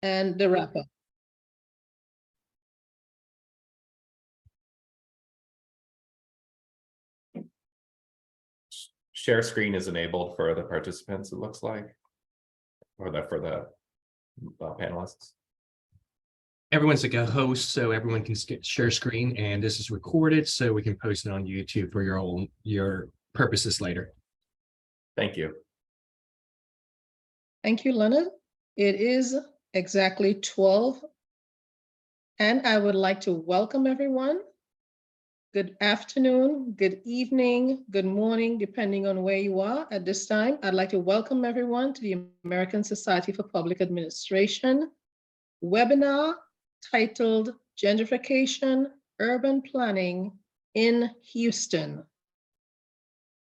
and the wrap-up. Share screen is enabled for the participants, it looks like, or for the panelists. Everyone's like a host, so everyone can share screen, and this is recorded, so we can post it on YouTube for your purposes later. Thank you. Thank you, Leonard. It is exactly 12, and I would like to welcome everyone. Good afternoon, good evening, good morning, depending on where you are at this time. I'd like to welcome everyone to the American Society for Public Administration webinar titled Gentrification, Urban Planning in Houston.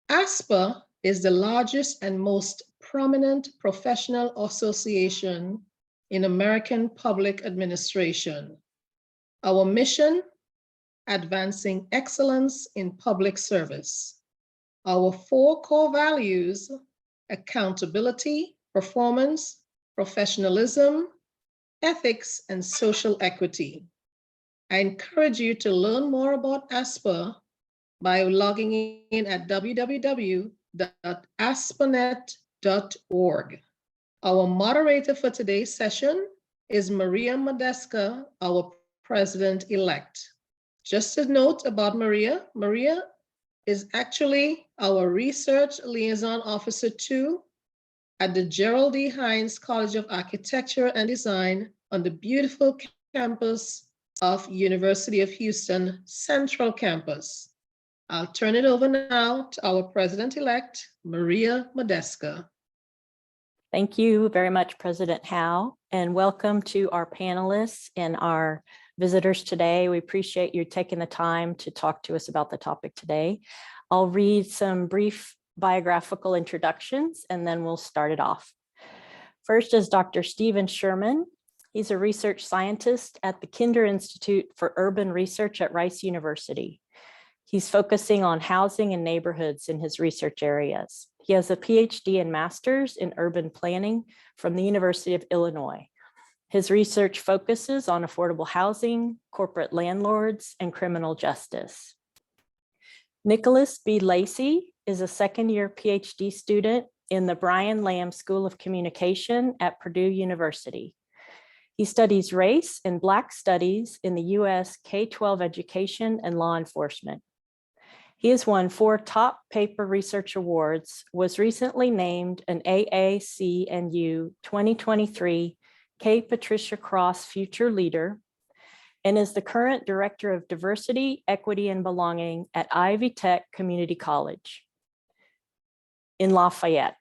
ASPA is the largest and most prominent professional association in American public administration. Our mission: advancing excellence in public service. Our 4 core values: accountability, performance, professionalism, ethics, and social equity. I encourage you to learn more about ASPA by logging in at www.aspanet.org. Our moderator for today's session is Maria Modeska, our president-elect. Just a note about Maria. Maria is actually our research liaison officer too at the Gerald D. Hines College of Architecture and Design on the beautiful campus of University of Houston Central Campus. I'll turn it over now to our president-elect, Maria Modeska. Thank you very much, President Howe, and welcome to our panelists and our visitors today. We appreciate you taking the time to talk to us about the topic today. I'll read some brief biographical introductions and then we'll start it off. First is Dr. Stephen Sherman. He's a research scientist at the Kinder Institute for Urban Research at Rice University. He's focusing on housing and neighborhoods in his research areas. He has a Ph.D. and master's in urban planning from the University of Illinois. His research focuses on affordable housing, corporate landlords, and criminal justice. Nicholas B. Lacy is a second-year Ph.D. student in the Brian Lamb School of Communication at Purdue University. He studies race and Black studies in the U.S. K-12 education and law enforcement. He has won 4 top paper research awards, was recently named an AAC&U 2023 K. Patricia Cross Future Leader, and is the current Director of Diversity, Equity, and Belonging at Ivy Tech Community College in Lafayette.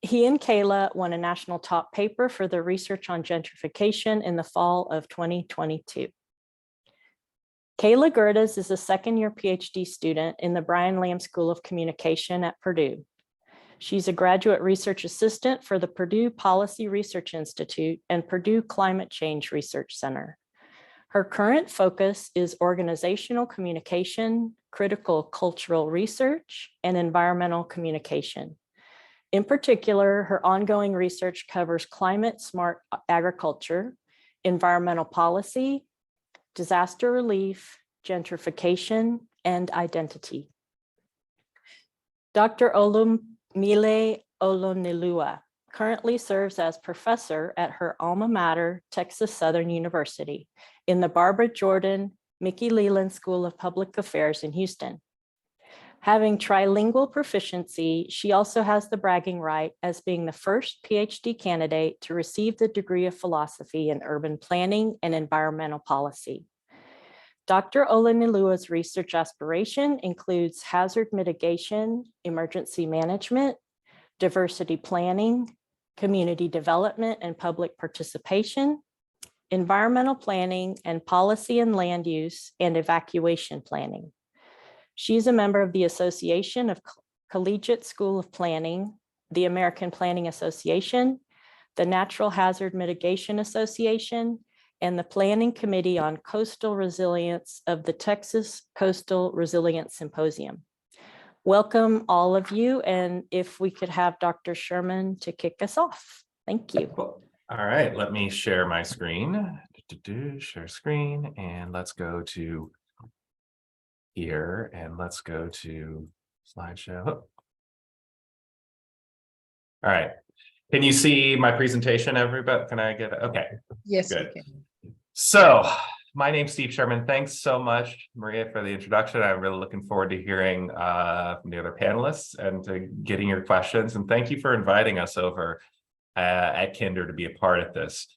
He and Kayla won a national top paper for their research on gentrification in the fall of 2022. Kayla Gerdes is a second-year Ph.D. student in the Brian Lamb School of Communication at Purdue. She's a graduate research assistant for the Purdue Policy Research Institute and Purdue Climate Change Research Center. Her current focus is organizational communication, critical cultural research, and environmental communication. In particular, her ongoing research covers climate-smart agriculture, environmental policy, disaster relief, gentrification, and identity. Dr. Oluponmile Olonilua currently serves as professor at her alma mater, Texas Southern University, in the Barbara Jordan Mickey Leland School of Public Affairs in Houston. Having trilingual proficiency, she also has the bragging right as being the first PhD candidate to receive the degree of philosophy in urban planning and environmental policy. Dr. Olonilua's research aspiration includes hazard mitigation, emergency management, diversity planning, community development and public participation, environmental planning, and policy and land use and evacuation planning. She's a member of the Association of Collegiate School of Planning, the American Planning Association, the Natural Hazard Mitigation Association, and the Planning Committee on Coastal Resilience of the Texas Coastal Resilience Symposium. Welcome all of you, and if we could have Dr. Sherman to kick us off. Thank you. All right, let me share my screen. Share screen, and let's go to here, and let's go to slideshow. All right, can you see my presentation, everybody? Can I get it? Okay, Yes, good. we can. So my name's Steve Sherman. Thanks so much, Maria, for the introduction. I'm really looking forward to hearing from the other panelists and to getting your questions. And thank you for inviting us over at Kinder to be a part of this.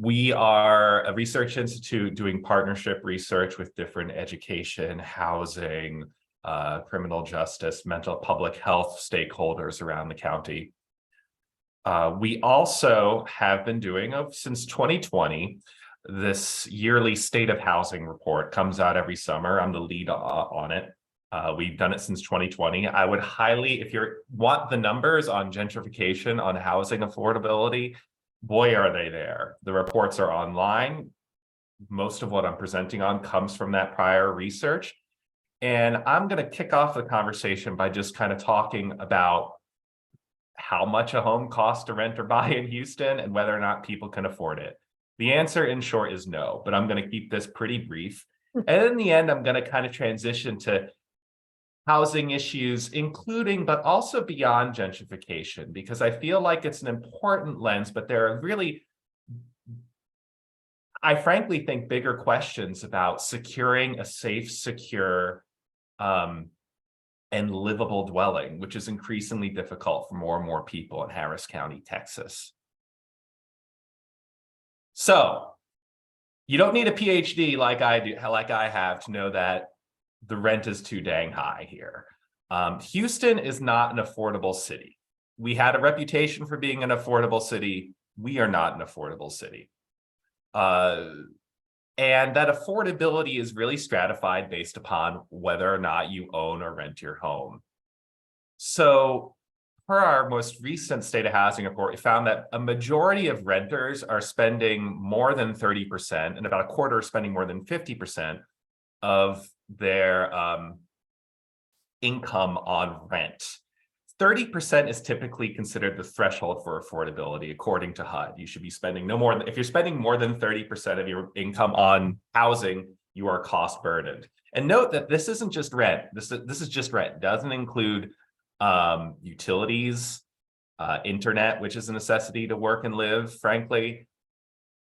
We are a research institute doing partnership research with different education, housing, criminal justice, mental public health stakeholders around the county. We also have been doing, since 2020, this yearly state of housing report comes out every summer. I'm the lead on it. We've done it since 2020. I would highly, if you want the numbers on gentrification, on housing affordability, boy, are they there. The reports are online. Most of what I'm presenting on comes from that prior research. And I'm going to kick off the conversation by just kind of talking about how much a home costs to rent or buy in Houston and whether or not people can afford it. The answer in short is no, but I'm going to keep this pretty brief. And in the end, I'm going to kind of transition to housing issues, including, but also beyond gentrification, because I feel like it's an important lens, but there are really, I frankly think, bigger questions about securing a safe, secure, and livable dwelling, which is increasingly difficult for more and more people in Harris County, Texas. So you don't need a PhD like I do, like I have, to know that the rent is too dang high here. Houston is not an affordable city. We had a reputation for being an affordable city. We are not an affordable city. And that affordability is really stratified based upon whether or not you own or rent your home. So per our most recent state of housing report, we found that a majority of renters are spending more than 30%, and about a quarter are spending more than 50% of their income on rent. 30% is typically considered the threshold for affordability, according to HUD. You should be spending no more than, if you're spending more than 30% of your income on housing, you are cost burdened. And note that this isn't just rent. This is just rent. It doesn't include utilities, internet, which is a necessity to work and live, frankly.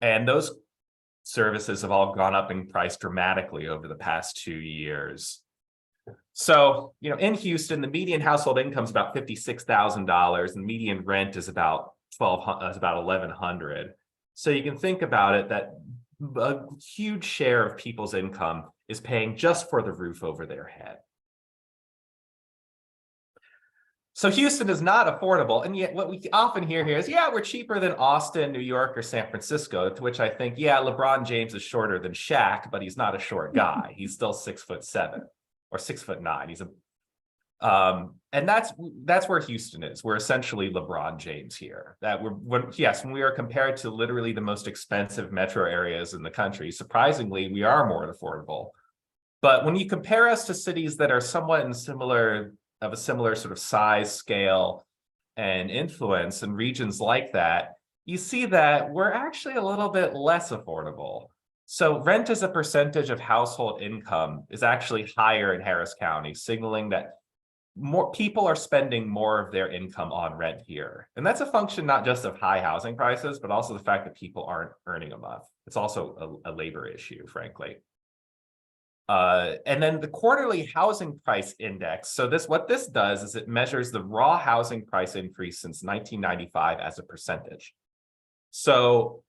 And those services have all gone up in price dramatically over the past 2 years. So, you know, in Houston, the median household income is about $56,000, and median rent is about $1,100. So you can think about it that a huge share of people's income is paying just for the roof over their head. So Houston is not affordable, and yet what we often hear here is, yeah, we're cheaper than Austin, New York, or San Francisco, to which I think, yeah, LeBron James is shorter than Shaq, but he's not a short guy. He's still 6'7". Or 6'9". He's and that's where Houston is. We're essentially LeBron James here. That when we are compared to literally the most expensive metro areas in the country, surprisingly, we are more affordable. But when you compare us to cities that are somewhat a similar sort of size, scale, and influence, in regions like that, you see that we're actually a little bit less affordable. So rent as a percentage of household income is actually higher in Harris County, signaling that more people are spending more of their income on rent here. And that's a function not just of high housing prices, but also the fact that people aren't earning enough. It's also a labor issue, frankly. And then the quarterly housing price index. So what this does is it measures the raw housing price increase since 1995 as a percentage. So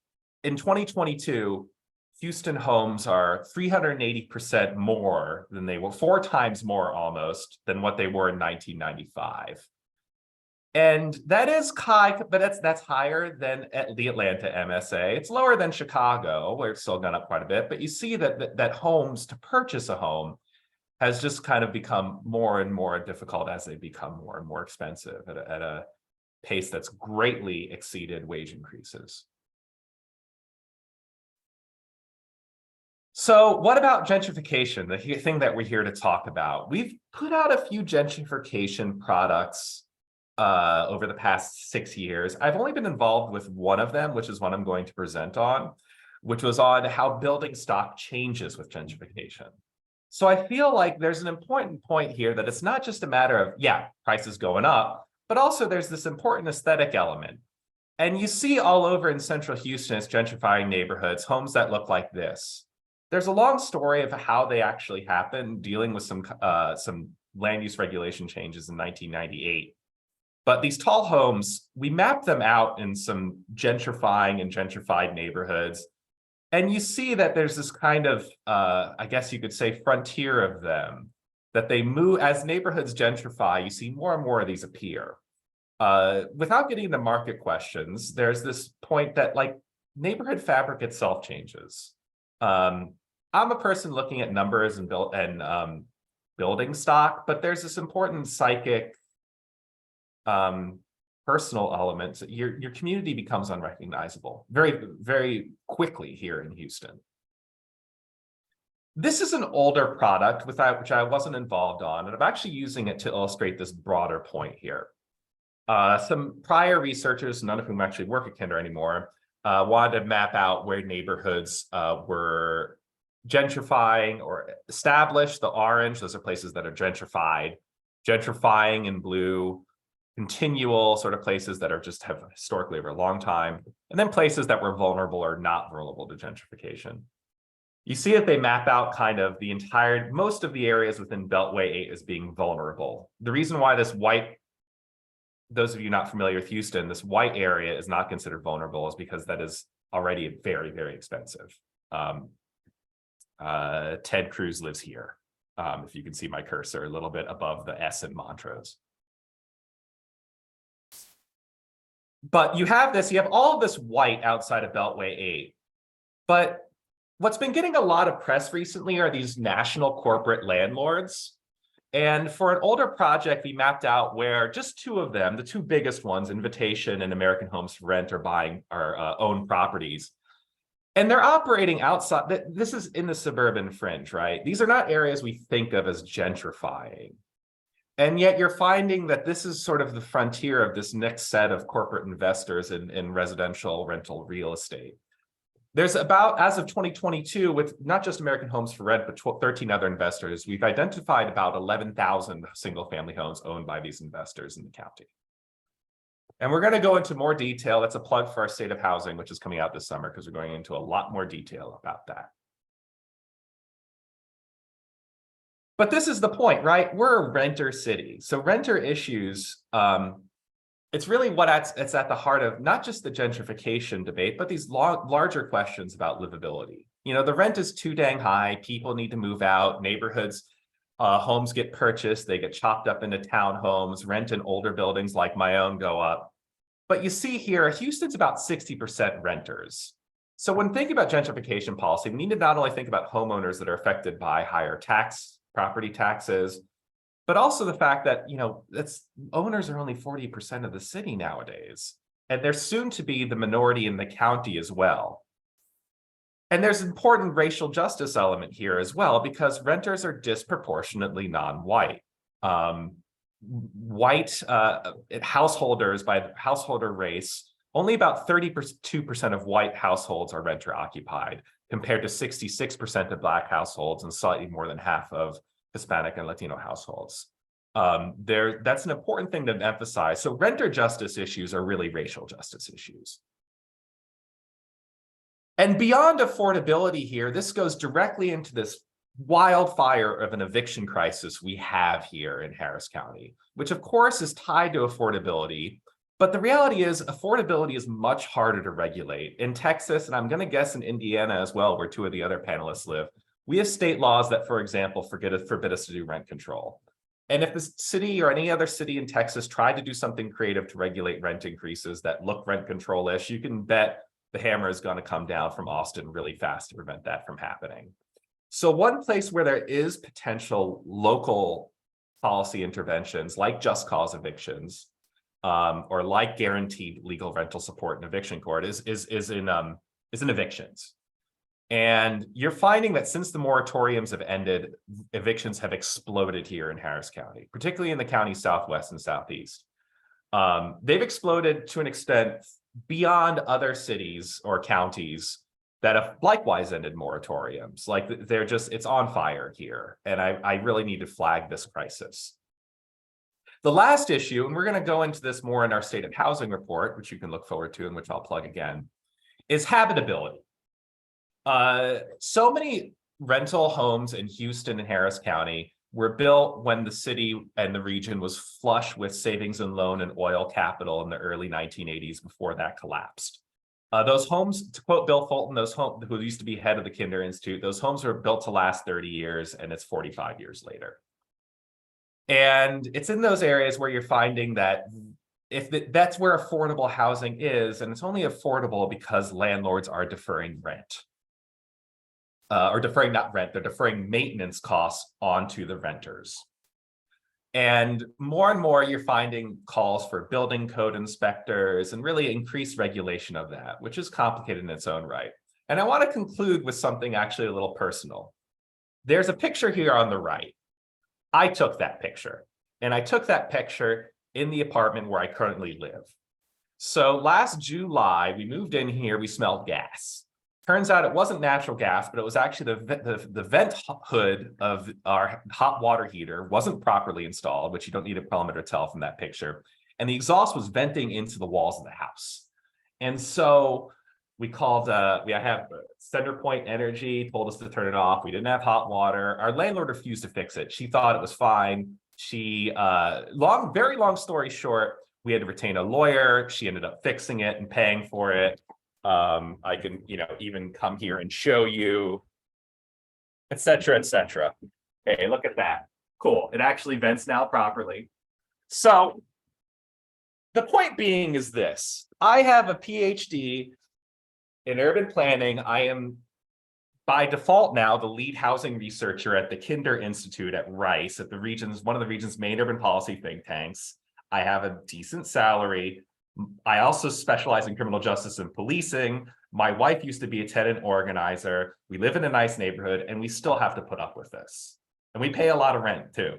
in 2022, Houston homes are 380% more than they were, 4 times more almost than what they were in 1995. And that is high, but that's higher than the Atlanta MSA. It's lower than Chicago, where it's still gone up quite a bit. But you see that homes, to purchase a home, has just kind of become more and more difficult as they become more and more expensive at a pace that's greatly exceeded wage increases. So what about gentrification, the thing that we're here to talk about? We've put out a few gentrification products over the past 6 years. I've only been involved with one of them, which is one I'm going to present on, which was on how building stock changes with gentrification. So I feel like there's an important point here that it's not just a matter of, yeah, prices going up, but also there's this important aesthetic element. And you see all over in central Houston, it's gentrifying neighborhoods, homes that look like this. There's a long story of how they actually happened, dealing with some land use regulation changes in 1998. But these tall homes, we mapped them out in some gentrifying and gentrified neighborhoods. And you see that there's this kind of, I guess you could say, frontier of them, that they move as neighborhoods gentrify, you see more and more of these appear. Without getting into market questions, there's this point that like neighborhood fabric itself changes. I'm a person looking at numbers and building stock, but there's this important psychic personal elements. Your community becomes unrecognizable very, very quickly here in Houston. This is an older product which I wasn't involved on, and I'm actually using it to illustrate this broader point here. Some prior researchers, none of whom actually work at Kinder anymore, wanted to map out where neighborhoods were gentrifying or established. The orange, those are places that are gentrified. Gentrifying in blue, continual sort of places that are just have historically over a long time, and then places that were vulnerable or not vulnerable to gentrification. You see that they map out kind of the entire, most of the areas within Beltway 8 as being vulnerable. The reason why this white, those of you not familiar with Houston, this white area is not considered vulnerable is because that is already very, very expensive. Ted Cruz lives here. If you can see my cursor a little bit above the S in Montrose. But you have all of this white outside of Beltway 8. But what's been getting a lot of press recently are these national corporate landlords. And for an older project, we mapped out where just two of them, the two biggest ones, Invitation and American Homes for Rent, are buying our own properties. And they're operating outside. This is in the suburban fringe, right? These are not areas we think of as gentrifying. And yet you're finding that this is sort of the frontier of this next set of corporate investors in residential rental real estate. There's about, as of 2022, with not just American Homes for Rent, but 13 other investors, we've identified about 11,000 single-family homes owned by these investors in the county. And we're going to go into more detail. That's a plug for our State of Housing, which is coming out this summer, because we're going into a lot more detail about that. But this is the point, right? We're a renter city. So renter issues, it's really it's at the heart of not just the gentrification debate, but these larger questions about livability. You know, the rent is too dang high. People need to move out. Neighborhoods, homes get purchased. They get chopped up into townhomes. Rent in older buildings like my own go up. But you see here, Houston's about 60% renters. So when thinking about gentrification policy, we need to not only think about homeowners that are affected by higher property taxes, but also the fact that, you know, owners are only 40% of the city nowadays, and they're soon to be the minority in the county as well. And there's an important racial justice element here as well, because renters are disproportionately non-white. White householders by householder race, only about 32% of white households are renter occupied, compared to 66% of Black households and slightly more than half of Hispanic and Latino households. That's an important thing to emphasize. So renter justice issues are really racial justice issues. And beyond affordability here, this goes directly into this wildfire of an eviction crisis we have here in Harris County, which of course is tied to affordability. But the reality is affordability is much harder to regulate. In Texas, and I'm going to guess in Indiana as well, where two of the other panelists live, we have state laws that, for example, forbid us to do rent control. And if the city or any other city in Texas tried to do something creative to regulate rent increases that look rent control-ish, you can bet the hammer is going to come down from Austin really fast to prevent that from happening. So one place where there is potential local policy interventions like just cause evictions, or like guaranteed legal rental support in eviction court is in evictions. And you're finding that since the moratoriums have ended, evictions have exploded here in Harris County, particularly in the county southwest and southeast. They've exploded to an extent beyond other cities or counties that have likewise ended moratoriums. Like they're just, it's on fire here. And I really need to flag this crisis. The last issue, and we're going to go into this more in our state of housing report, which you can look forward to and which I'll plug again, is habitability. So many rental homes in Houston and Harris County were built when the city and the region was flush with savings and loan and oil capital in the early 1980s before that collapsed. Those homes, to quote Bill Fulton, those homes, who used to be head of the Kinder Institute, those homes were built to last 30 years and it's 45 years later. And it's in those areas where you're finding that that's where affordable housing is, and it's only affordable because landlords are deferring rent. Or deferring, not rent, they're deferring maintenance costs onto the renters. And more you're finding calls for building code inspectors and really increased regulation of that, which is complicated in its own right. And I want to conclude with something actually a little personal. There's a picture here on the right. I took that picture, and I took that picture in the apartment where I currently live. So last July, we moved in here, we smelled gas. Turns out it wasn't natural gas, but it was actually the vent hood of our hot water heater wasn't properly installed, which you don't need a plumber to tell from that picture. And the exhaust was venting into the walls of the house. And so we called, we have Centerpoint Energy, told us to turn it off. We didn't have hot water. Our landlord refused to fix it. She thought it was fine. She, very long story short, we had to retain a lawyer. She ended up fixing it and paying for it. I can, even come here and show you, et cetera, et cetera. Hey, look at that. Cool. It actually vents now properly. So the point being is this. I have a PhD in urban planning. I am, by default now, the lead housing researcher at the Kinder Institute at Rice, at the region's, one of the region's main urban policy think tanks. I have a decent salary. I also specialize in criminal justice and policing. My wife used to be a tenant organizer. We live in a nice neighborhood, and we still have to put up with this. And we pay a lot of rent too.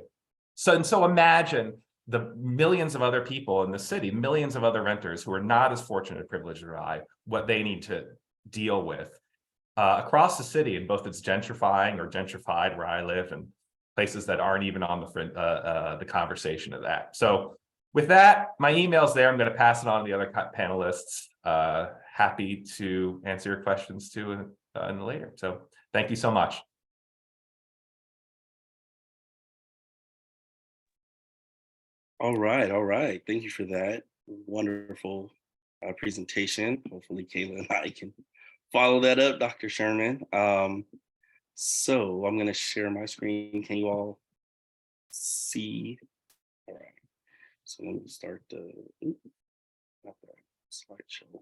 So imagine the millions of other people in the city, millions of other renters who are not as fortunate or privileged as I, what they need to deal with across the city, in both its gentrifying or gentrified where I live, and places that aren't even on the conversation of that. So with that, my email's there. I'm going to pass it on to the other panelists. Happy to answer your questions too in later. So thank you so much. All right. Thank you for that wonderful presentation. Hopefully Kayla and I can follow that up, Dr. Sherman. So I'm going to share my screen. Can you all see? All right. So let me start the slideshow.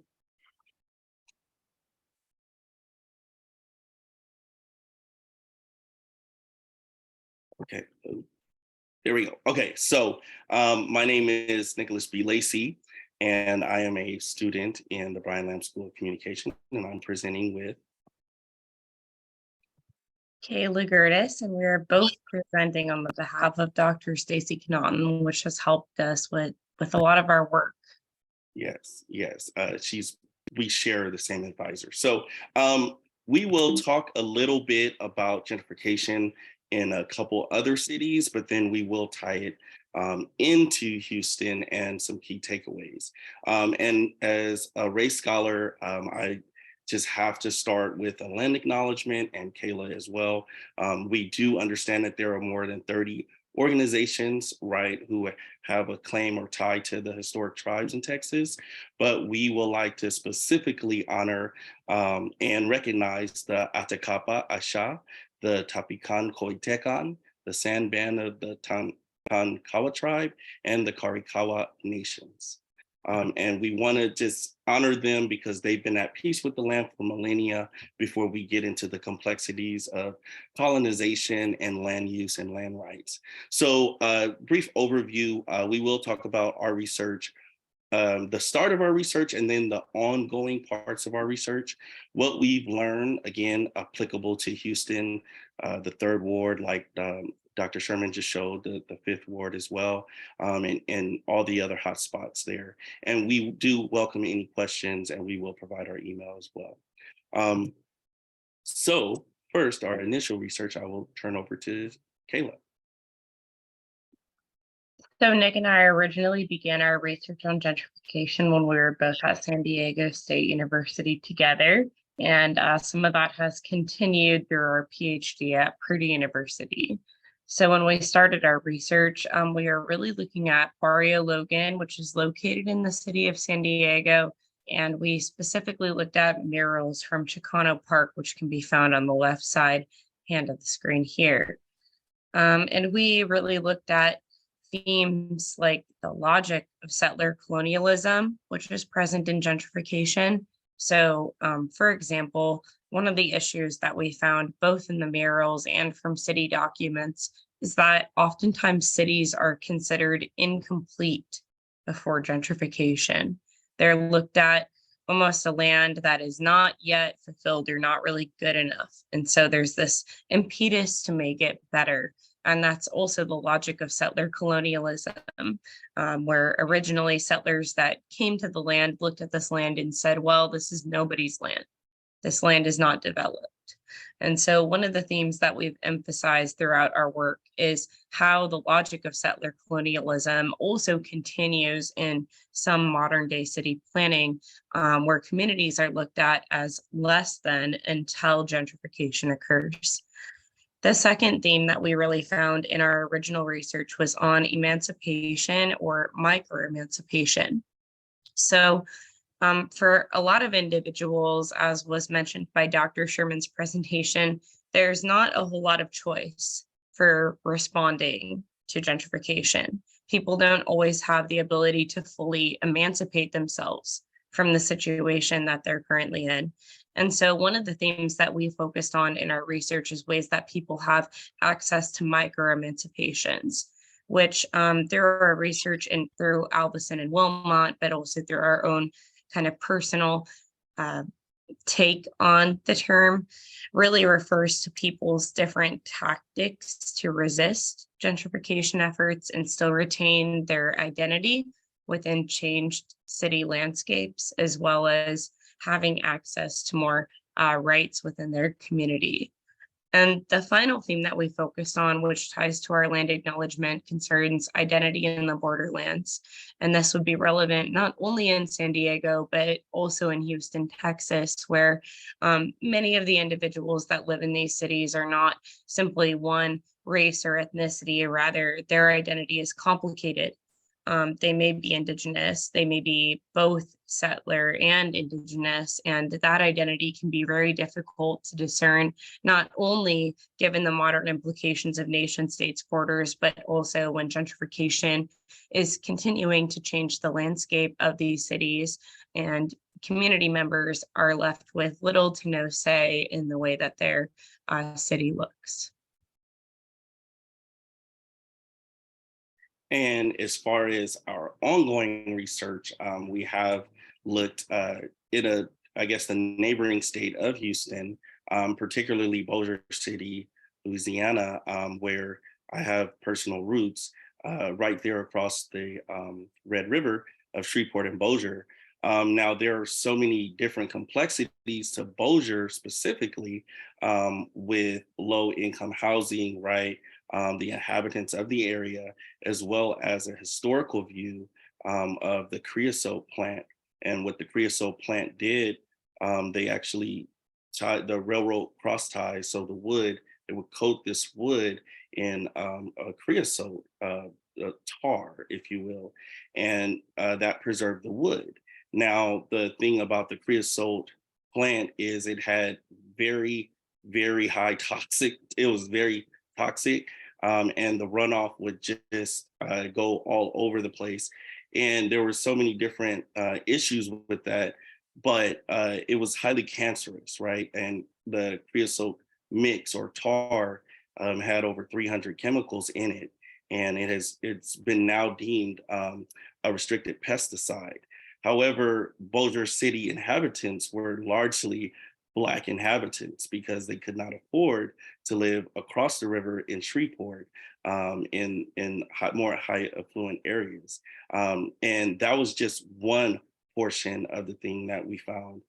Okay. There we go. Okay, so my name is Nicholas B. Lacy, and I am a student in the Brian Lamb School of Communication, and I'm presenting with Kayla Gerdes, and we're both presenting on the behalf of Dr. Stacy Connaughton, which has helped us with a lot of our work. Yes. We share the same advisor. So we will talk a little bit about gentrification in a couple other cities, but then we will tie it into Houston and some key takeaways. And as a race scholar, I just have to start with a land acknowledgement, and Kayla as well. We do understand that there are more than 30 organizations, right, who have a claim or tie to the historic tribes in Texas, but we would like to specifically honor and recognize the Atacapa Asha, the Tapican Coitecan, the Sanban of the Tonkawa tribe, and the Karikawa nations. And we want to just honor them because they've been at peace with the land for millennia before we get into the complexities of colonization and land use and land rights. So brief overview, we will talk about our research, the start of our research, and then the ongoing parts of our research, what we've learned, again, applicable to Houston, the Third Ward, like Dr. Sherman just showed the Fifth Ward as well, and all the other hotspots there. And we do welcome any questions, and we will provide our email as well. So first, our initial research, I will turn over to Kayla. So Nick and I originally began our research on gentrification when we were both at San Diego State University together. And some of that has continued through our PhD at Purdue University. So when we started our research, we are really looking at Barrio Logan, which is located in the city of San Diego. And we specifically looked at murals from Chicano Park, which can be found on the left side hand of the screen here. And we really looked at themes like the logic of settler colonialism, which is present in gentrification. So, for example, one of the issues that we found both in the murals and from city documents is that oftentimes cities are considered incomplete before gentrification. They're looked at almost a land that is not yet fulfilled or not really good enough. And so there's this impetus to make it better. And that's also the logic of settler colonialism, where originally settlers that came to the land looked at this land and said, well, this is nobody's land. This land is not developed. And so one of the themes that we've emphasized throughout our work is how the logic of settler colonialism also continues in some modern day city planning, where communities are looked at as less than until gentrification occurs. The second theme that we really found in our original research was on emancipation or micro-emancipation. So for a lot of individuals, as was mentioned by Dr. Sherman's presentation, there's not a whole lot of choice for responding to gentrification. People don't always have the ability to fully emancipate themselves from the situation that they're currently in. And so one of the themes that we focused on in our research is ways that people have access to micro-emancipations, which through our research and through Albison and Wilmot, but also through our own kind of personal take on the term, really refers to people's different tactics to resist gentrification efforts and still retain their identity within changed city landscapes, as well as having access to more rights within their community. And the final theme that we focused on, which ties to our land acknowledgement, concerns identity in the borderlands. And this would be relevant not only in San Diego, but also in Houston, Texas, where many of the individuals that live in these cities are not simply one race or ethnicity, or rather their identity is complicated. They may be indigenous, they may be both settler and indigenous, and that identity can be very difficult to discern, not only given the modern implications of nation states borders, but also when gentrification is continuing to change the landscape of these cities, and community members are left with little to no say in the way that their city looks. And as far as our ongoing research, we have looked in the neighboring state of Houston, particularly Bossier City, Louisiana, where I have personal roots right there across the Red River of Shreveport and Bossier. Now, there are so many different complexities to Bossier specifically with low income housing, right? The inhabitants of the area, as well as a historical view of the creosote plant. And what the creosote plant did, they actually tied the railroad cross ties. So the wood, they would coat this wood in a creosote, tar, if you will, and that preserved the wood. Now, the thing about the creosote plant is it had very, very high toxic, it was very toxic, and the runoff would just go all over the place. And there were so many different issues with that, but it was highly cancerous, right? And the creosote mix or tar had over 300 chemicals in it, and it's been now deemed a restricted pesticide. However, Bossier City inhabitants were largely Black inhabitants because they could not afford to live across the river in Shreveport, in more high affluent areas. And that was just one portion of the thing that we found.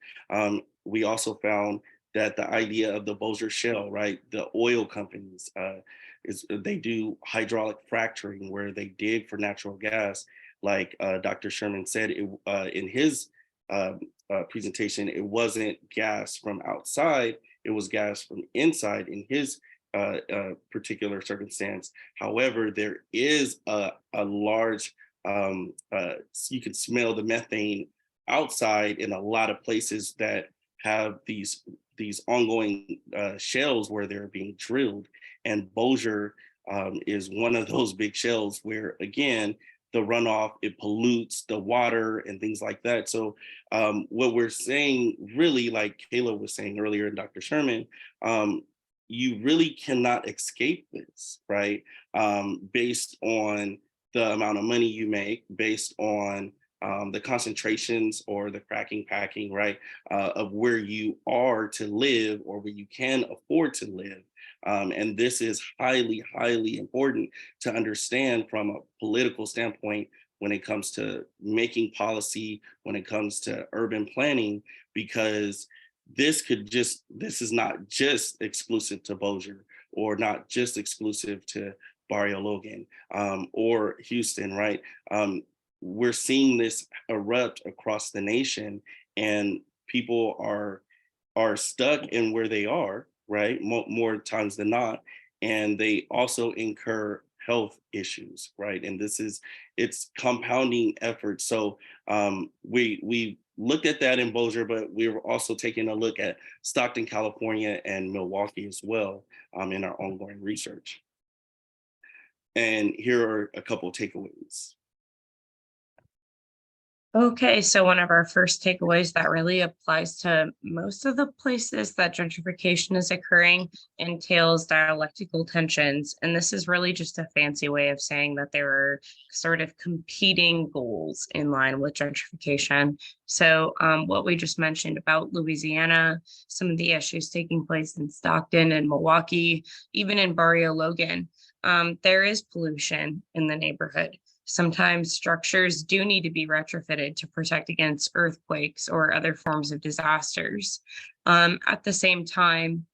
We also found that the idea of the Bossier Shale, right? The oil companies, they do hydraulic fracturing where they dig for natural gas. Like Dr. Sherman said in his presentation, it wasn't gas from outside, it was gas from inside in his particular circumstance. However, there is a large, you can smell the methane outside in a lot of places that have these ongoing shales where they're being drilled. And Bossier is one of those big shales where, again, the runoff, it pollutes the water and things like that. So what we're saying, really, like Kayla was saying earlier, and Dr. Sherman, you really cannot escape this, right? Based on the amount of money you make, based on the concentrations or the cracking, packing, right, of where you are to live or where you can afford to live. And this is highly, highly important to understand from a political standpoint when it comes to making policy, when it comes to urban planning, because this is not just exclusive to Bossier or not just exclusive to Barrio Logan or Houston, right? We're seeing this erupt across the nation, and people are stuck in where they are, right? More times than not, and they also incur health issues, right? And it's compounding effort. So we looked at that in Bossier, but we were also taking a look at Stockton, California, and Milwaukee as well in our ongoing research. And here are a couple of takeaways. Okay, so one of our first takeaways that really applies to most of the places that gentrification is occurring entails dialectical tensions. And this is really just a fancy way of saying that there are sort of competing goals in line with gentrification. So what we just mentioned about Louisiana, some of the issues taking place in Stockton and Milwaukee, even in Barrio Logan, there is pollution in the neighborhood. Sometimes structures do need to be retrofitted to protect against earthquakes or other forms of disasters. At the same time,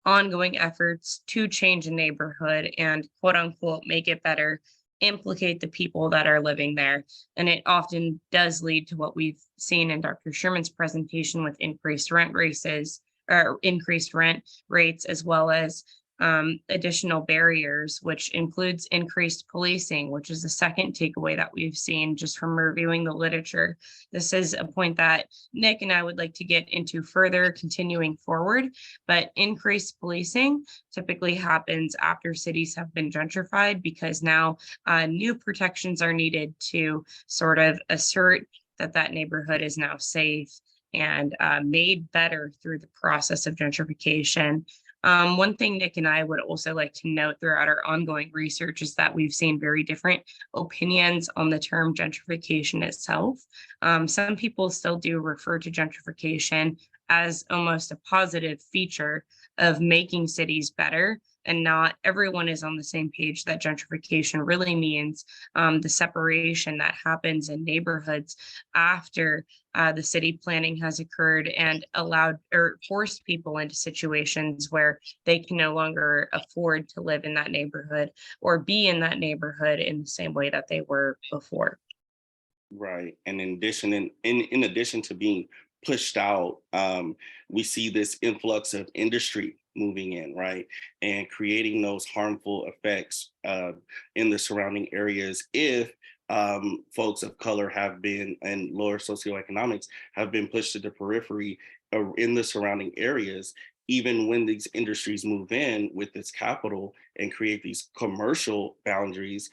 ongoing efforts to change a neighborhood and quote unquote make it better implicate the people that are living there. And it often does lead to what we've seen in Dr. Sherman's presentation with increased rent rates, as well as additional barriers, which includes increased policing, which is the second takeaway that we've seen just from reviewing the literature. This is a point that Nick and I would like to get into further continuing forward, but increased policing typically happens after cities have been gentrified because now new protections are needed to sort of assert that that neighborhood is now safe and made better through the process of gentrification. One thing Nick and I would also like to note throughout our ongoing research is that we've seen very different opinions on the term gentrification itself. Some people still do refer to gentrification as almost a positive feature of making cities better, and not everyone is on the same page that gentrification really means the separation that happens in neighborhoods after the city planning has occurred and allowed or forced people into situations where they can no longer afford to live in that neighborhood or be in that neighborhood in the same way that they were before. Right. And in addition to being pushed out, we see this influx of industry moving in, right, and creating those harmful effects in the surrounding areas if folks of color have been, and lower socioeconomics have been pushed to the periphery in the surrounding areas. Even when these industries move in with this capital and create these commercial boundaries,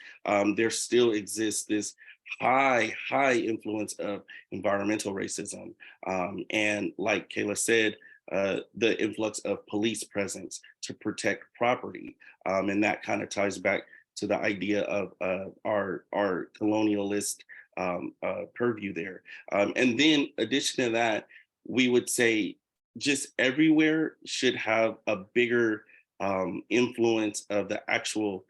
there still exists this high influence of environmental racism. And like Kayla said, the influx of police presence to protect property. And that kind of ties back to the idea of our colonialist purview there. And then addition to that, we would say just everywhere should have a bigger influence of the actual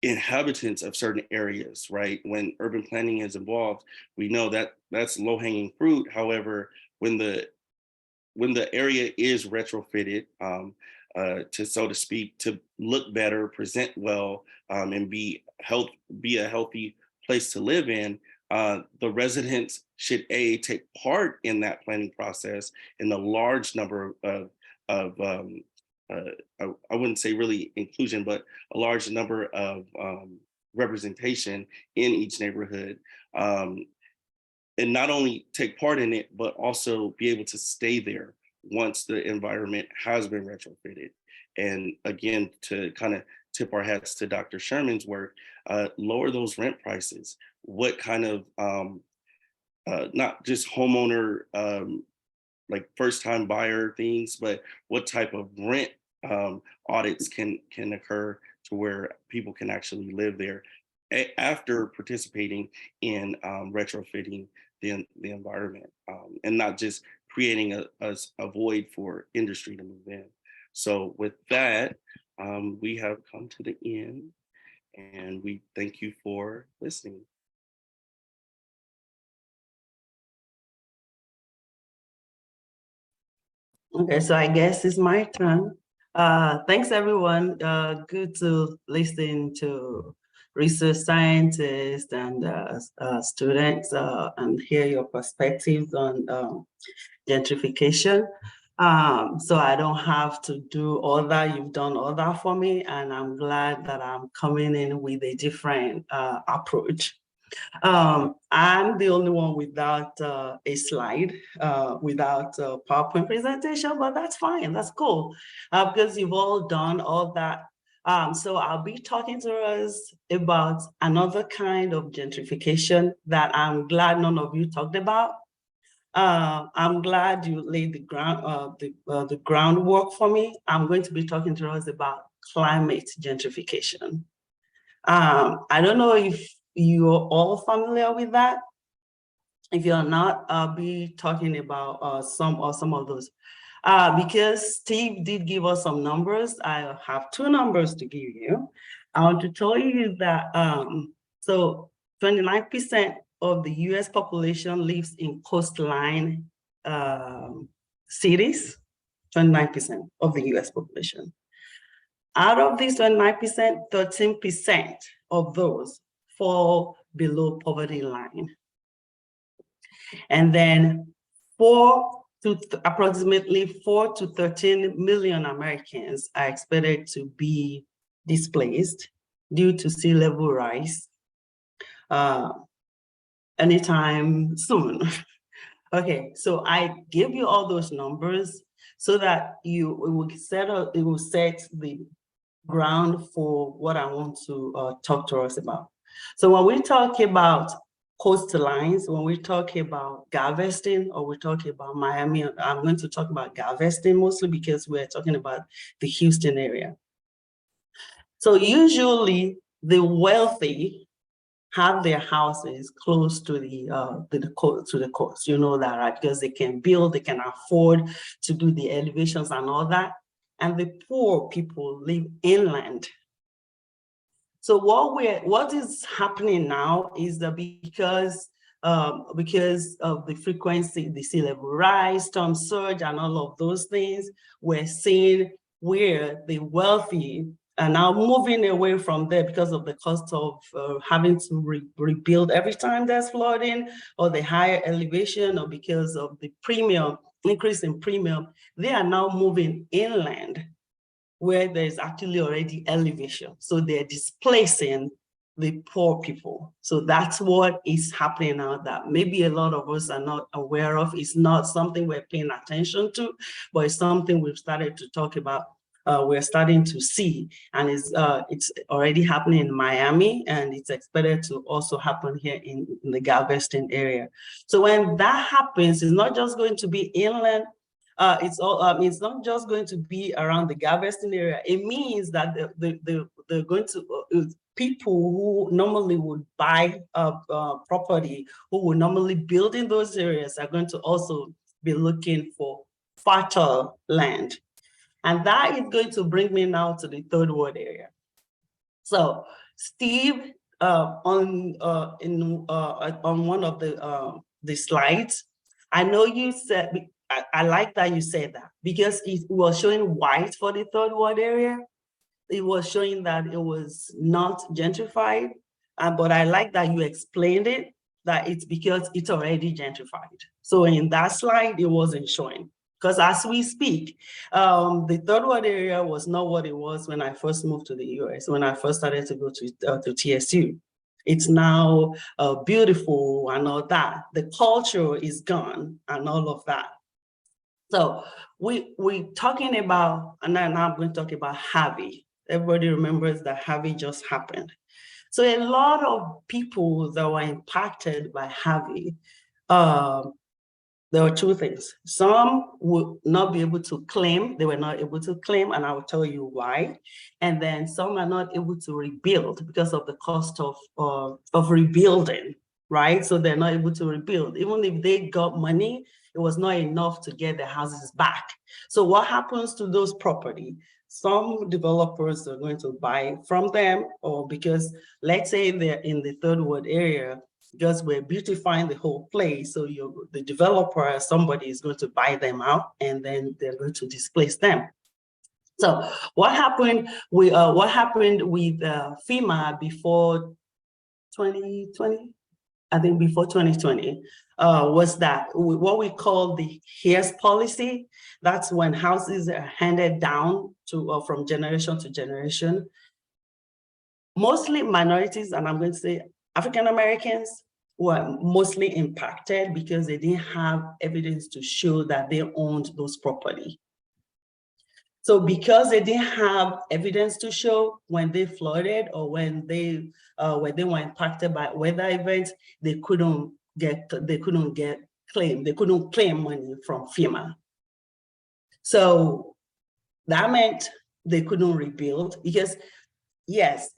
inhabitants of certain areas, right? When urban planning is involved, we know that that's low-hanging fruit. However, when the area is retrofitted to, so to speak, to look better, present well, and be a healthy place to live in, the residents should take part in that planning process in the large number of I wouldn't say really inclusion, but a large number of representation in each neighborhood. And not only take part in it, but also be able to stay there once the environment has been retrofitted. And again, to kind of tip our hats to Dr. Sherman's work, lower those rent prices. What kind of, not just homeowner, like first time buyer things, but what type of rent audits can occur to where people can actually live there after participating in retrofitting the environment, and not just creating a void for industry to move in. So with that, we have come to the end, and we thank you for listening. Okay, so I guess it's my turn. Thanks, everyone. Good to listen to research scientists and students and hear your perspectives on gentrification. So I don't have to do all that. You've done all that for me, and I'm glad that I'm coming in with a different approach. I'm the only one without a slide, without a PowerPoint presentation, but that's fine, that's cool, because you've all done all that. So I'll be talking to us about another kind of gentrification that I'm glad none of you talked about. I'm glad you laid the groundwork for me. I'm going to be talking to us about climate gentrification. I don't know if you're all familiar with that. If you're not, I'll be talking about some of those. Because Steve did give us some numbers, I have two numbers to give you. I want to tell you that, so 29% of the US population lives in coastline cities, 29% of the US population. Out of these 29%, 13% of those fall below poverty line. And then approximately 4 to 13 million Americans are expected to be displaced due to sea level rise anytime soon. Okay, so I give you all those numbers so that it will set the ground for what I want to talk to us about. So when we talk about coastlines, when we talk about Galveston, or we're talking about Miami, I'm going to talk about Galveston mostly because we're talking about the Houston area. So usually the wealthy have their houses close to the coast. You know that, right? Because they can build, they can afford to do the elevations and all that. And the poor people live inland. So what is happening now is that because of the frequency, the sea level rise, storm surge, and all of those things, we're seeing where the wealthy are now moving away from there because of the cost of having to rebuild every time there's flooding, or the higher elevation, or because of the increase in premium. They are now moving inland, where there's actually already elevation. So they're displacing the poor people. So that's what is happening now that maybe a lot of us are not aware of. It's not something we're paying attention to, but it's something we've started to talk about. We're starting to see, and it's already happening in Miami, and it's expected to also happen here in the Galveston area. So when that happens, it's not just going to be inland. It's not just going to be around the Galveston area. It means that they're going to people who normally would buy property, who would normally build in those areas, are going to also be looking for fertile land. And that is going to bring me now to the third ward area. So Steve, on one of the slides, I know you said, I like that you said that, because it was showing white for the third ward area. It was showing that it was not gentrified, but I like that you explained it, that it's because it's already gentrified. So in that slide, it wasn't showing. Because as we speak, the third ward area was not what it was when I first moved to the US, when I first started to go to TSU. It's now beautiful and all that. The culture is gone and all of that. So we're talking about, and now I'm going to talk about Harvey. Everybody remembers that Harvey just happened. So a lot of people that were impacted by Harvey, there were two things. Some would not be able to claim, they were not able to claim, and I will tell you why. And then some are not able to rebuild because of the cost of rebuilding, right? So they're not able to rebuild. Even if they got money, it was not enough to get their houses back. So what happens to those property? Some developers are going to buy from them, or because let's say they're in the third ward area, because we're beautifying the whole place. So the developer, somebody is going to buy them out, and then they're going to displace them. So what happened with FEMA before 2020? I think before 2020 was that what we call the HERES policy. That's when houses are handed down to from generation to generation. Mostly minorities, and I'm going to say African Americans, were mostly impacted because they didn't have evidence to show that they owned those property. So because they didn't have evidence to show, when they flooded or when they were impacted by weather events, they couldn't claim money from FEMA. So that meant they couldn't rebuild because yes,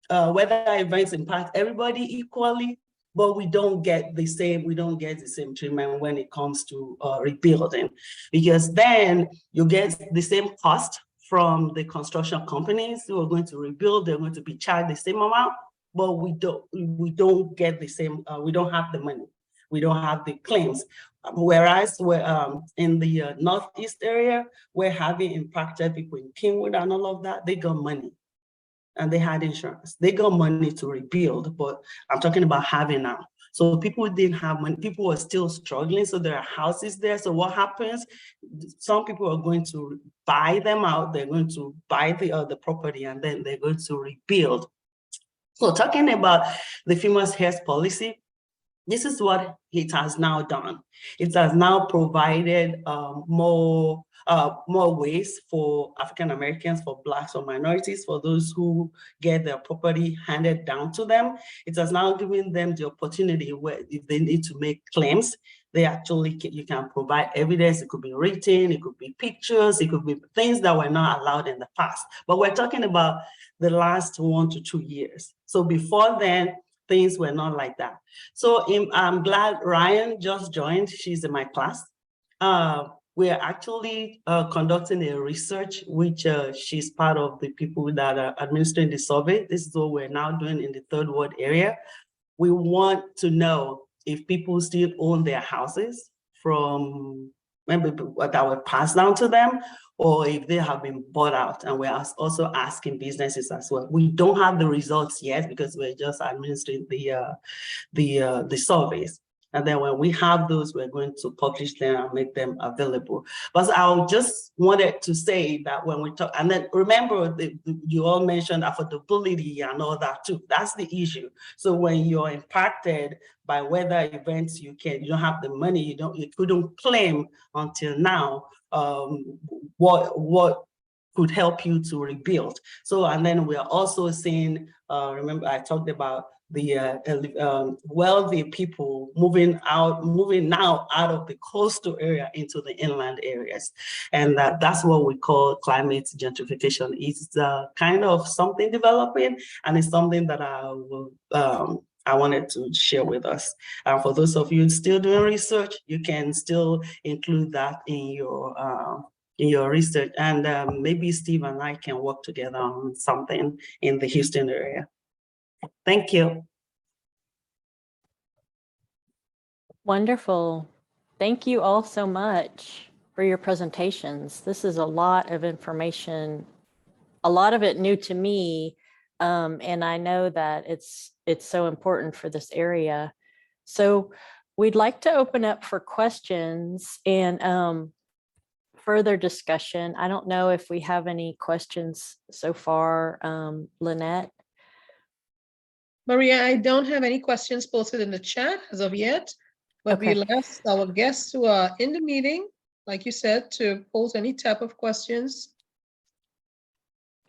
weather events impact everybody equally, but we don't get the same treatment when it comes to rebuilding, because then you get the same cost from the construction companies who are going to rebuild. They're going to be charged the same amount, but we don't get the same. We don't have the money. We don't have the claims. Whereas we're in the Northeast area, we're having impacted people in Kingwood and all of that. They got money. And they had insurance. They got money to rebuild, but I'm talking about having now. So people didn't have money. People were still struggling. So there are houses there. So what happens? Some people are going to buy them out. They're going to buy the property, and then they're going to rebuild. So talking about the FEMA's HERES policy, this is what it has now done. It has now provided more ways for African Americans, for Blacks or minorities, for those who get their property handed down to them. It has now given them the opportunity where if they need to make claims, you can provide evidence. It could be written, it could be pictures, it could be things that were not allowed in the past. But we're talking about the last 1 to 2 years. So before then, things were not like that. So I'm glad Ryan just joined. She's in my class. We're actually conducting a research, which she's part of the people that are administering the survey. This is what we're now doing in the third ward area. We want to know if people still own their houses from maybe that were passed down to them, or if they have been bought out. And we're also asking businesses as well. We don't have the results yet because we're just administering the surveys. And then when we have those, we're going to publish them and make them available. But I just wanted to say that when we talk, and then remember, you all mentioned affordability and all that too. That's the issue. So when you're impacted by weather events, you don't have the money, you couldn't claim until now what could help you to rebuild. So, and then we are also seeing, remember I talked about the wealthy people moving now out of the coastal area into the inland areas. And that's what we call climate gentrification. It's kind of something developing, and it's something that I will I wanted to share with us. And for those of you still doing research, you can still include that in your research. And maybe Steve and I can work together on something in the Houston area. Thank you. Wonderful. Thank you all so much for your presentations. This is a lot of information, a lot of it new to me. And I know that it's so important for this area. So we'd like to open up for questions and further discussion. I don't know if we have any questions so far, Lynette. Maria, I don't have any questions posted in the chat as of yet, but Okay. we'll ask our guests who are in the meeting, like you said, to pose any type of questions.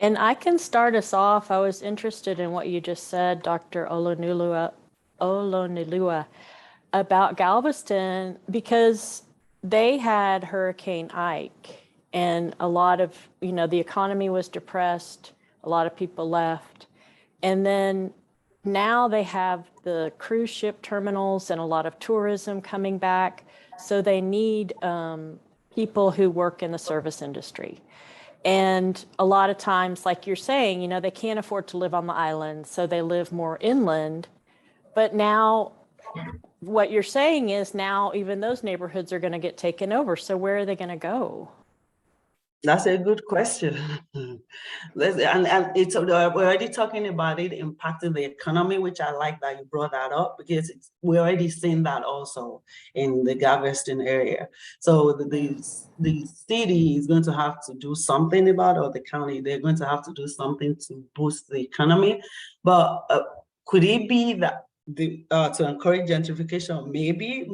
And I can start us off. I was interested in what you just said, Dr. Olonilua, about Galveston, because they had Hurricane Ike and a lot of, the economy was depressed, a lot of people left. And then now they have the cruise ship terminals and a lot of tourism coming back. So they need people who work in the service industry. And a lot of times, like you're saying, they can't afford to live on the island, so they live more inland. But now what you're saying is now even those neighborhoods are going to get taken over. So where are they going to go? That's a good question. And it's, we're already talking about it impacting the economy, which I like that you brought that up, because we're already seeing that also in the Galveston area. So the city is going to have to do something about it, or the county, they're going to have to do something to boost the economy. But could it be that to encourage gentrification? Maybe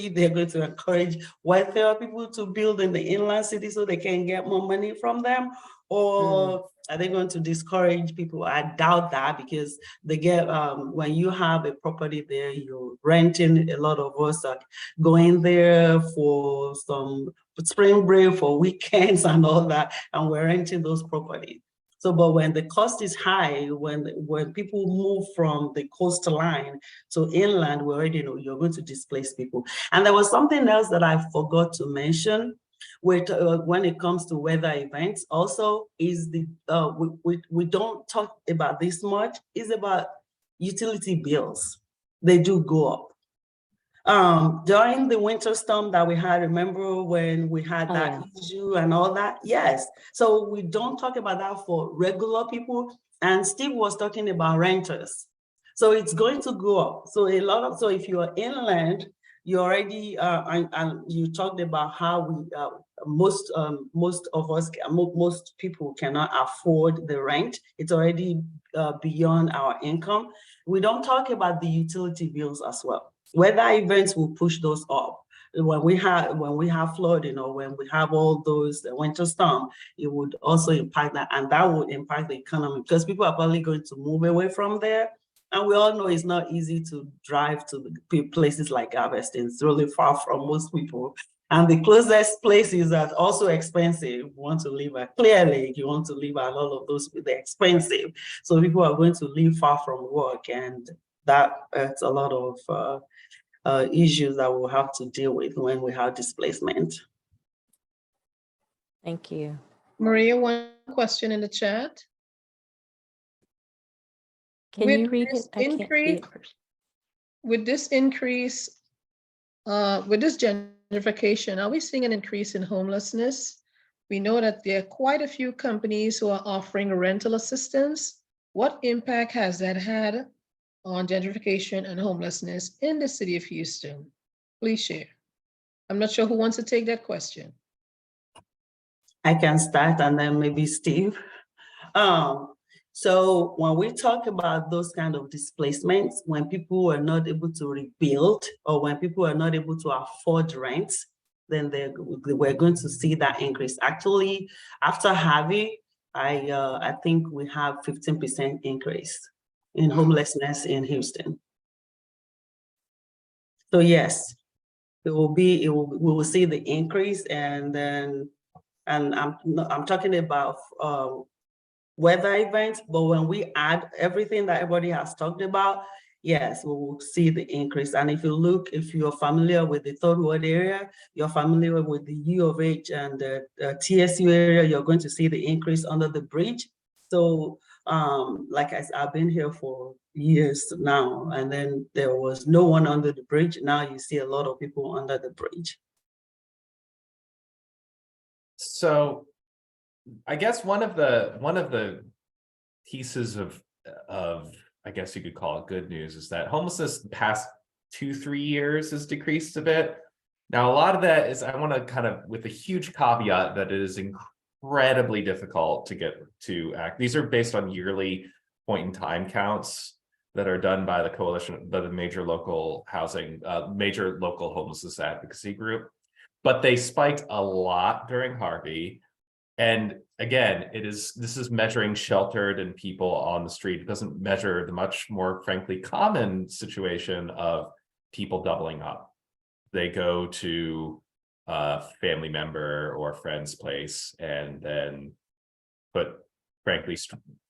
they're going to encourage wealthier people to build in the inland city so they can get more money from them, or are they going to discourage people? I doubt that, because they get when you have a property there, you're renting. A lot of us are going there for some spring break, for weekends and all that, and we're renting those properties. So, but when the cost is high, when people move from the coastline to inland, we already know you're going to displace people. And there was something else that I forgot to mention, with when it comes to weather events, also is the we don't talk about this much. Is about utility bills. They do go up. During the winter storm that we had, remember when we had that issue and all that? Yes. So we don't talk about that for regular people. And Steve was talking about renters. So it's going to go up. So if you're inland, you already, and you talked about how we, most people cannot afford the rent. It's already beyond our income. We don't talk about the utility bills as well. Weather events will push those up. When we have flooding, or when we have all those winter storm, it would also impact that, and that would impact the economy, because people are probably going to move away from there. And we all know it's not easy to drive to the places like Galveston. It's really far from most people. And the closest places are also expensive. You want to live at Clear Lake, you want to live at all of those, they're expensive. So people are going to live far from work, and that's a lot of issues that we'll have to deal with when we have displacement. Thank you. Maria, one question in the chat. Can you read it? I can't see it. With this increase, with this gentrification, are we seeing an increase in homelessness? We know that there are quite a few companies who are offering rental assistance. What impact has that had on gentrification and homelessness in the city of Houston? Please share. I'm not sure who wants to take that question. I can start, and then maybe Steve. So when we talk about those kind of displacements, when people are not able to rebuild, or when people are not able to afford rent, then we're going to see that increase. Actually, after Harvey, I think we have 15% increase in homelessness in Houston. So yes, we will see the increase, and I'm talking about weather events, but when we add everything that everybody has talked about, yes, we will see the increase. And if you're familiar with the Third Ward area, you're familiar with the U of H and the TSU area, you're going to see the increase under the bridge. So like I've been here for years now, and then there was no one under the bridge. Now you see a lot of people under the bridge. So I guess one of the pieces of I guess you could call it good news is that homelessness the past 2-3 years has decreased a bit. Now, a lot of that is, I want to kind of, with a huge caveat that it is incredibly difficult to get to act. These are based on yearly point in time counts that are done by the coalition, by the major local homelessness advocacy group. But they spiked a lot during Harvey. And again, this is measuring sheltered and people on the street. It doesn't measure the much more, frankly, common situation of people doubling up. They go to a family member or a friend's place and then frankly,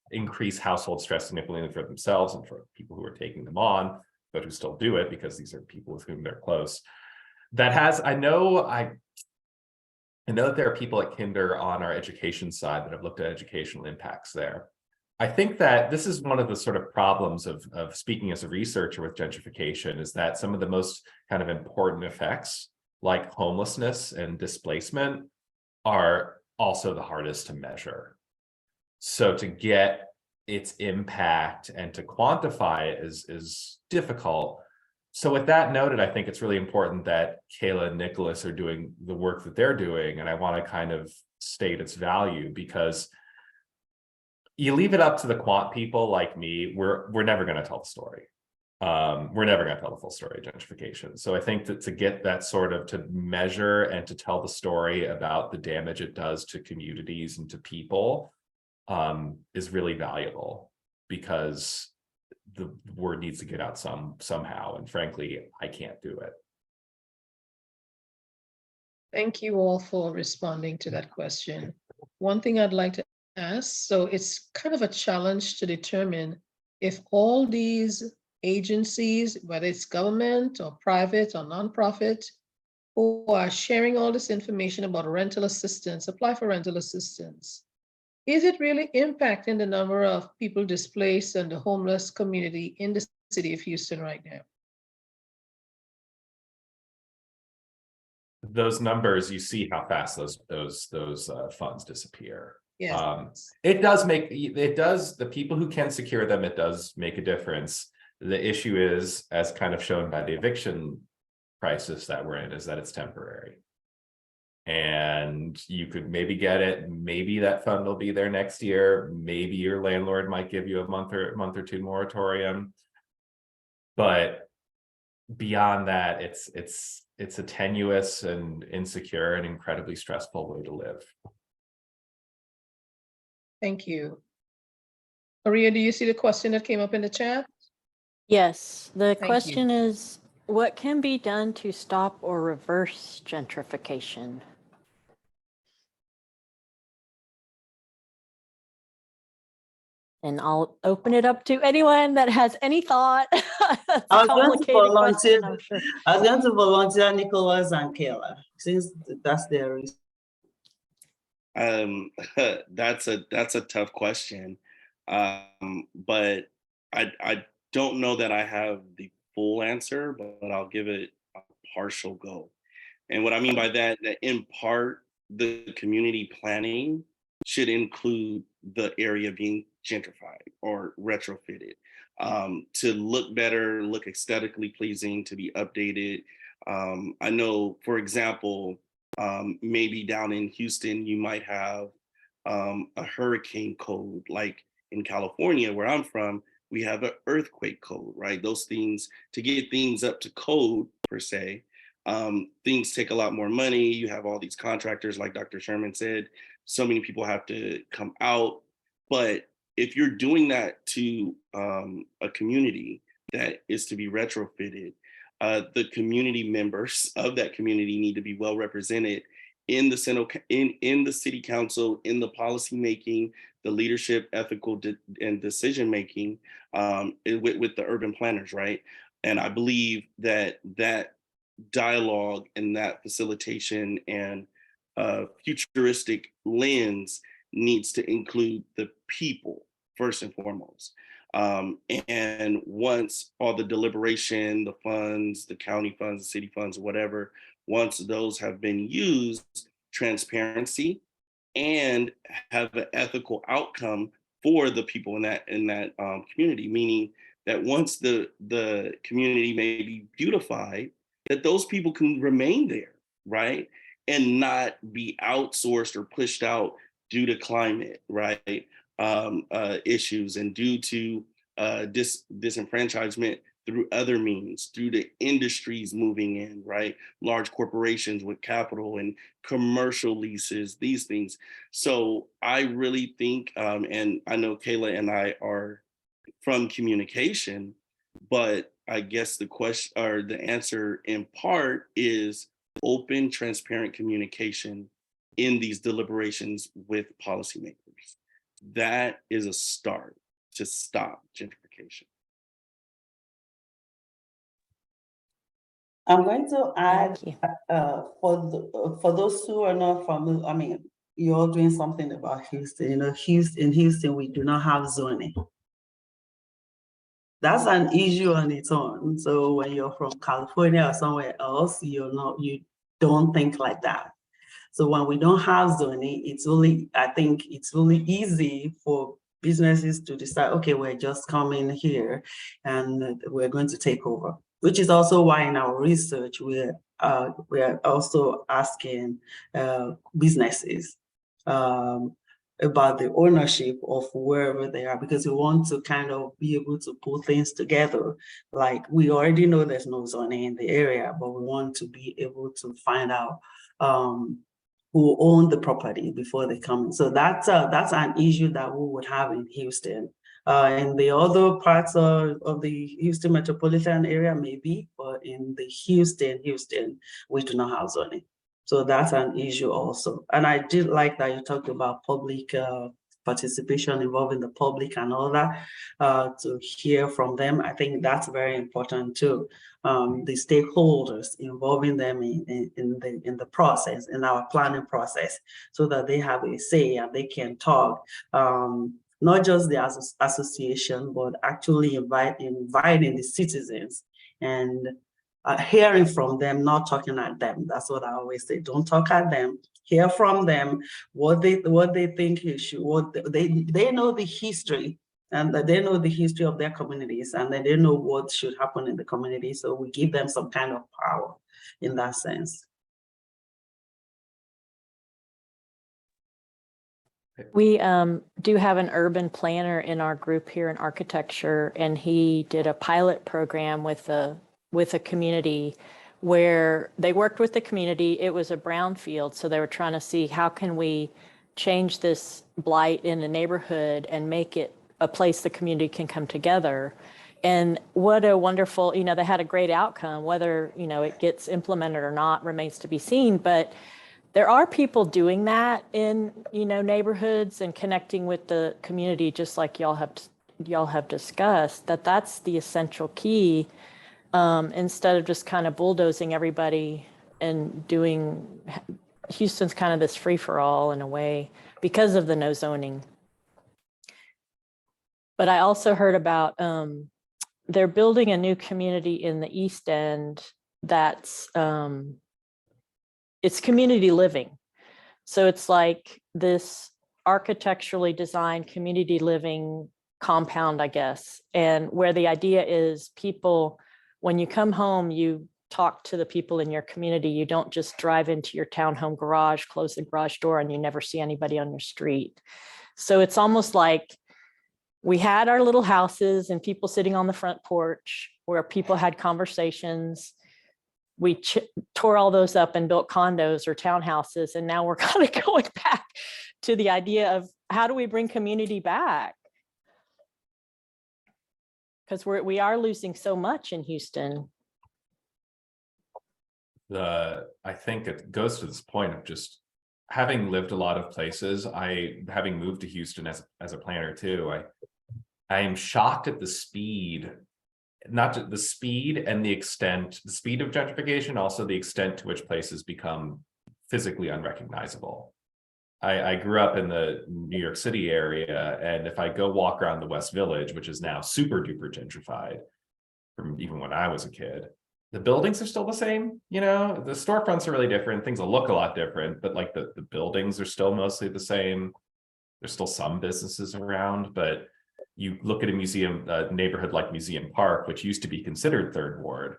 increase household stress significantly for themselves and for people who are taking them on, but who still do it because these are people with whom they're close. I know that there are people at Kinder on our education side that have looked at educational impacts there. I think that this is one of the sort of problems of speaking as a researcher with gentrification, is that some of the most kind of important effects, like homelessness and displacement, are also the hardest to measure. So to get its impact and to quantify it is difficult. So with that noted, I think it's really important that Kayla and Nicholas are doing the work that they're doing. And I want to kind of state its value, because you leave it up to the quant people like me, we're never going to tell the story. We're never going to tell the full story of gentrification. So I think that to get that sort of, to measure and to tell the story about the damage it does to communities and to people is really valuable, because the word needs to get out somehow. And frankly, I can't do it. Thank you all for responding to that question. One thing I'd like to ask, so it's kind of a challenge to determine if all these agencies, whether it's government or private or nonprofit, who are sharing all this information about rental assistance, apply for rental assistance, is it really impacting the number of people displaced and the homeless community in the city of Houston right now? Those numbers, you see how fast those funds disappear. Yes. The people who can secure them, it does make a difference. The issue is, as kind of shown by the eviction crisis that we're in, is that it's temporary. And you could maybe get it, maybe that fund will be there next year, maybe your landlord might give you a month or two moratorium, but beyond that, it's a tenuous and insecure and incredibly stressful way to live. Thank you. Maria, do you see the question that came up in the chat? Yes, the you. question is, what can be done to stop or reverse gentrification? And I'll open it up to anyone that has any thought. It's a complicated question, I'm sure. I was going to volunteer Nicholas and Kayla, since that's their reason. That's a tough question, but I don't know that I have the full answer, but I'll give it a partial go. And what I mean by that in part, the community planning should include the area being gentrified or retrofitted, to look better, look aesthetically pleasing, to be updated. I know, for example, maybe down in Houston, you might have a hurricane code. Like in California, where I'm from, we have an earthquake code, right? Those things, to get things up to code per se, things take a lot more money. You have all these contractors, like Dr. Sherman said, so many people have to come out. But if you're doing that to a community that is to be retrofitted, the community members of that community need to be well represented in the city council, in the policy making, the leadership, ethical and decision making with the urban planners, right? And I believe that dialogue and that facilitation and futuristic lens needs to include the people first and foremost. And once all the deliberation, the funds, the county funds, the city funds, whatever, once those have been used, transparency and have an ethical outcome for the people in that community, meaning that once the community may be beautified, that those people can remain there, right? And not be outsourced or pushed out due to climate, right? Issues and due to disenfranchisement through other means, through the industries moving in, right? Large corporations with capital and commercial leases, these things. So I really think, and I know Kayla and I are from communication, but I guess the question or the answer in part is open, transparent communication in these deliberations with policymakers. That is a start to stop gentrification. I'm going to add, Thank you. for those who are not familiar, I mean, you're doing something about Houston. You know, in Houston, we do not have zoning. That's an issue on its own. So when you're from California or somewhere else, you don't think like that. So when we don't have zoning, I think it's really easy for businesses to decide, okay, we're just coming here and we're going to take over, which is also why in our research, we're also asking businesses about the ownership of wherever they are, because we want to kind of be able to put things together. Like, we already know there's no zoning in the area, but we want to be able to find out who own the property before they come. So that's an issue that we would have in Houston. In the other parts of the Houston metropolitan area, maybe, but in the Houston, we do not have zoning. So that's an issue also. And I did like that you talked about public participation, involving the public and all that, to hear from them. I think that's very important too. The stakeholders, involving them in the process, in our planning process, so that they have a say and they can talk. Not just the association, but actually inviting the citizens and hearing from them, not talking at them. That's what I always say. Don't talk at them. Hear from them what they think you should. What they know the history, and they know the history of their communities, and then they know what should happen in the community. So we give them some kind of power in that sense. We do have an urban planner in our group here in architecture, and he did a pilot program with a community where they worked with the community. It was a brownfield, so they were trying to see how can we change this blight in the neighborhood and make it a place the community can come together. And what a wonderful, they had a great outcome. Whether, it gets implemented or not remains to be seen, but there are people doing that in, neighborhoods and connecting with the community, just like y'all have discussed, that's the essential key, instead of just kind of bulldozing everybody and Houston's kind of this free for all in a way because of the no zoning. But I also heard about, they're building a new community in the East End that's, it's community living. So it's like this architecturally designed community living compound, I guess. And where the idea is people, when you come home, you talk to the people in your community. You don't just drive into your townhome garage, close the garage door, and you never see anybody on your street. So it's almost like we had our little houses and people sitting on the front porch where people had conversations. We tore all those up and built condos or townhouses. And now we're kind of going back to the idea of how do we bring community back? Because we are losing so much in Houston. I think it goes to this point of just having lived a lot of places. Having moved to Houston as a planner too, I am shocked at the speed, not just the speed and the speed of gentrification, also the extent to which places become physically unrecognizable. I grew up in the New York City area, and if I go walk around the West Village, which is now super duper gentrified from even when I was a kid, the buildings are still the same. You know, the storefronts are really different. Things will look a lot different, but like the buildings are still mostly the same. There's still some businesses around, but you look at a neighborhood like Museum Park, which used to be considered Third Ward,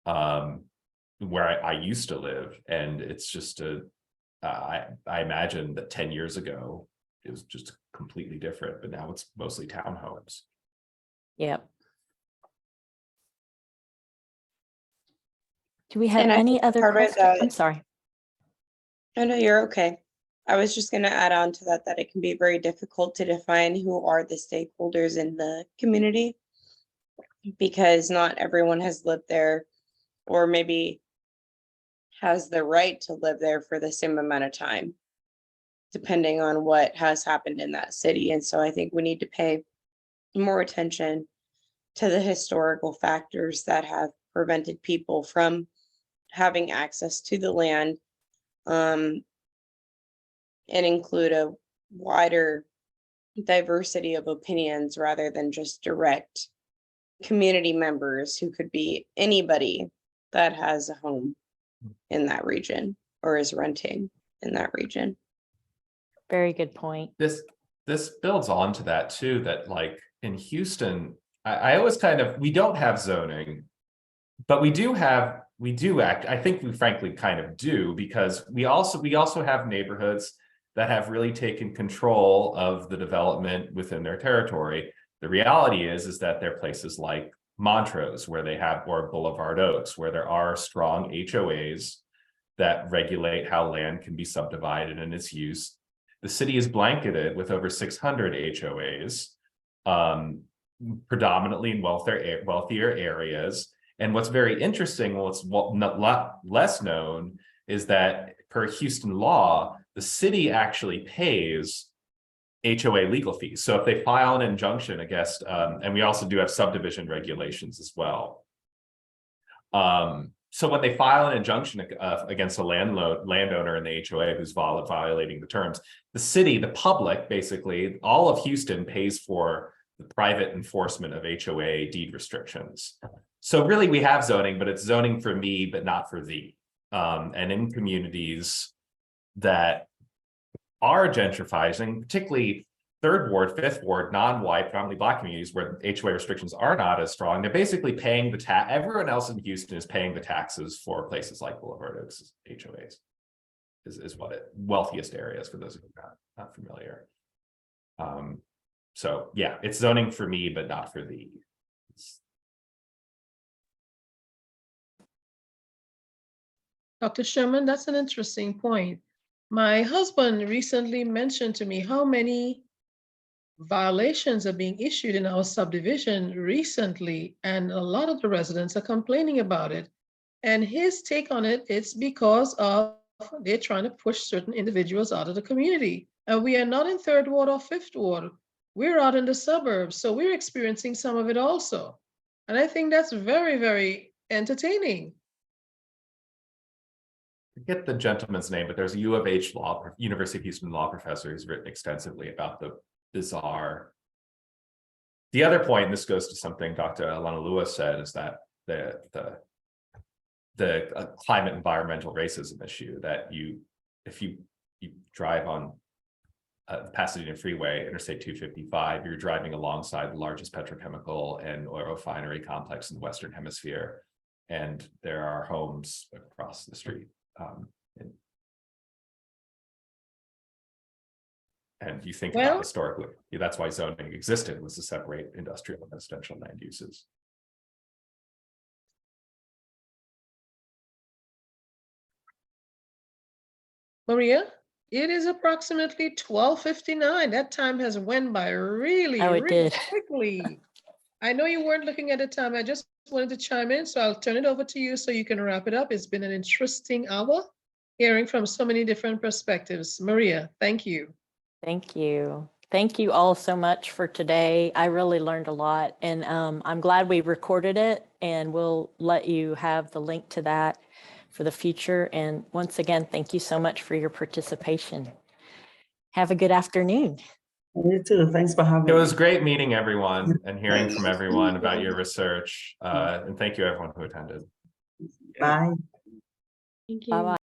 where I used to live, and it's just I imagine that 10 years ago it was just completely different, but now it's mostly townhomes. Yep. Do we have And I any think other part of questions? that- I'm sorry. No, no, you're okay. I was just going to add on to that, that it can be very difficult to define who are the stakeholders in the community, because not everyone has lived there, or maybe has the right to live there for the same amount of time, depending on what has happened in that city. And so I think we need to pay more attention to the historical factors that have prevented people from having access to the land, and include a wider diversity of opinions rather than just direct community members who could be anybody that has a home in that region or is renting in that region. Very good point. This builds on to that too, that like in Houston, I always we don't have zoning, but we do act. I think we frankly kind of do, because we also have neighborhoods that have really taken control of the development within their territory. The reality is that there are places like Montrose or Boulevard Oaks, where there are strong HOAs that regulate how land can be subdivided and its use. The city is blanketed with over 600 HOAs, predominantly in wealthier areas. And what's very interesting, what's not less known, is that per Houston law, the city actually pays HOA legal fees. So if they file an injunction against, and we also do have subdivision regulations as well. So when they file an injunction against a landowner in the HOA who's violating the terms, the city, the public, basically, all of Houston pays for the private enforcement of HOA deed restrictions. So really we have zoning, but it's zoning for me, but not for thee. And in communities that are gentrifying, particularly Third Ward, Fifth Ward, non-white, predominantly Black communities where HOA restrictions are not as strong, they're basically paying the tax. Everyone else in Houston is paying the taxes for places like Boulevard Oaks HOAs. Is what wealthiest areas, for those who are not familiar. So yeah, it's zoning for me, but not for thee. Dr. Sherman, that's an interesting point. My husband recently mentioned to me how many violations are being issued in our subdivision recently, and a lot of the residents are complaining about it. And his take on it, it's because of they're trying to push certain individuals out of the community. And we are not in Third Ward or Fifth Ward. We're out in the suburbs, so we're experiencing some of it also. And I think that's very, very entertaining. Forget the gentleman's name, but there's a U of H University of Houston law professor who's written extensively about the bizarre. The other point, and this goes to something Dr. Olonilua said, is that the climate environmental racism issue, that if you drive on the Pasadena Freeway, Interstate 255, you're driving alongside the largest petrochemical and oil refinery complex in the Western Hemisphere, and there are homes across the street. And you think about historically, that's why zoning existed, was to separate industrial and residential land uses. Maria, it is approximately 12:59. That time has went by really, Oh, it really did. quickly. I know you weren't looking at the time. I just wanted to chime in, so I'll turn it over to you so you can wrap it up. It's been an interesting hour, hearing from so many different perspectives. Maria, thank you. Thank you. Thank you all so much for today. I really learned a lot, and I'm glad we recorded it, and we'll let you have the link to that for the future. And once again, thank you so much for your participation. Have a good afternoon. You too. Thanks for having It me. was great meeting everyone and hearing from Yes. everyone about your research. And thank you everyone who attended. Bye. Thank you. Bye-bye.